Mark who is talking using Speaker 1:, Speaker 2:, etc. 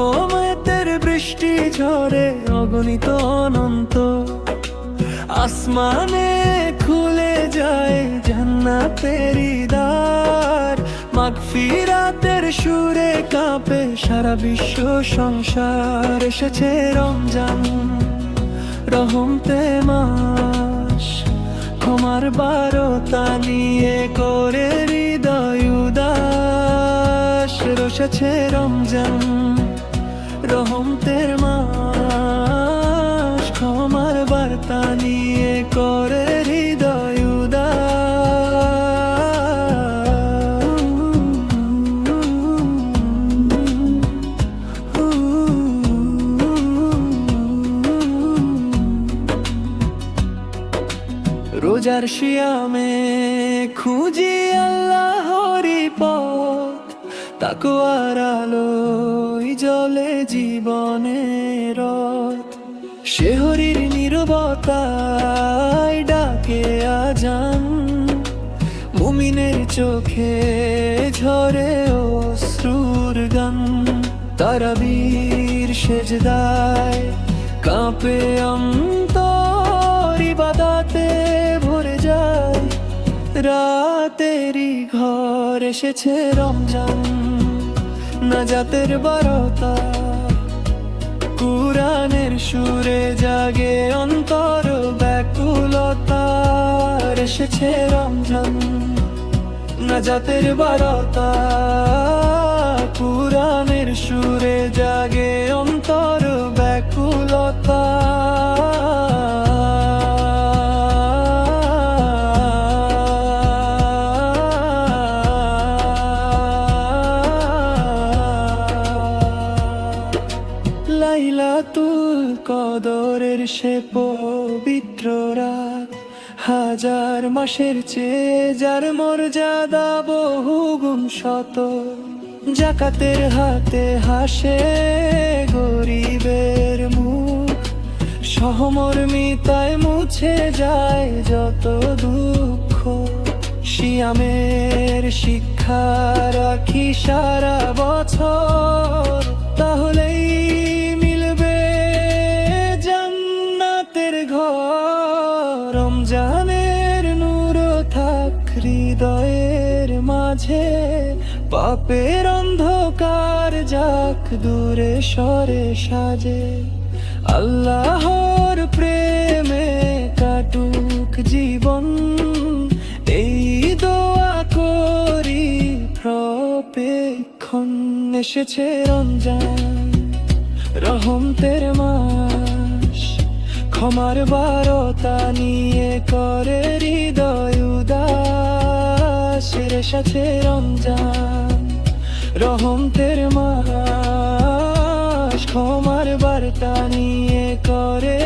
Speaker 1: রহমতের বৃষ্টি ঝরে অগণিত অনন্ত, আসমানে খুলে যায় জান্নাতেরি দ্বার। মাগফিরাতের সুরে কাঁপে সারা বিশ্ব সংসার। এসেছে রমজান রহমতে মাস, ক্ষমার বারতা নিয়ে করে হৃদয় উদাস। এসেছে রমজান রহমতের মাস, ক্ষমার বার্তা নিয়ে করে হৃদয় রোজার শিয়ামে খুঁজি আল্লাহরি পথ, তাকওয়ার আলোয় জ্বলে জীবনের রথ। শেহরির নীরবতায় ডাকে আজান, মুমিনের চোখে ঝরে অশ্রুর গান। তারাবীর সেজদায় কাঁপে অন্তর, ইবাদতে ভরে যায় রাতেরই ঘর। এসেছে রমজান নাজাতের বারতা, কুরআনের সুরে জাগে অন্তর ব্যাকুলতা। এসেছে রমজান নাজাতের বারতা, কুরআনের সুরে জাগে অন্তর ব্যাকুলতা। লাইলাতুল কদরের সে পবিত্র রাত, হাজার মাসের চেয়ে যার মর্যাদা বহু গুণ শত। জাকাতের হাতে হাসে গরিবের মুখ, সহমর্মিতায় মুছে যায় যত দুঃখ। শিয়ামের শিক্ষা রাখি সারা বছর, তাহলেই মিলবে জান্নাতের ঘর। রমজানের নূর থাক হৃদয়ের মাঝে, পাপের অন্ধকার যাক দূরে সরে সাজে। আল্লাহর প্রেমে কাটুক জীবন, এই দোয়া করি প্রপেক্ষণ। এসেছে রমজান রহমতের মাস, ক্ষমার বারতা নিয়ে করে হৃদয় উদাস। এসেছে রমজান রহমতের মাস, ক্ষমার বার্তা নিয়ে করে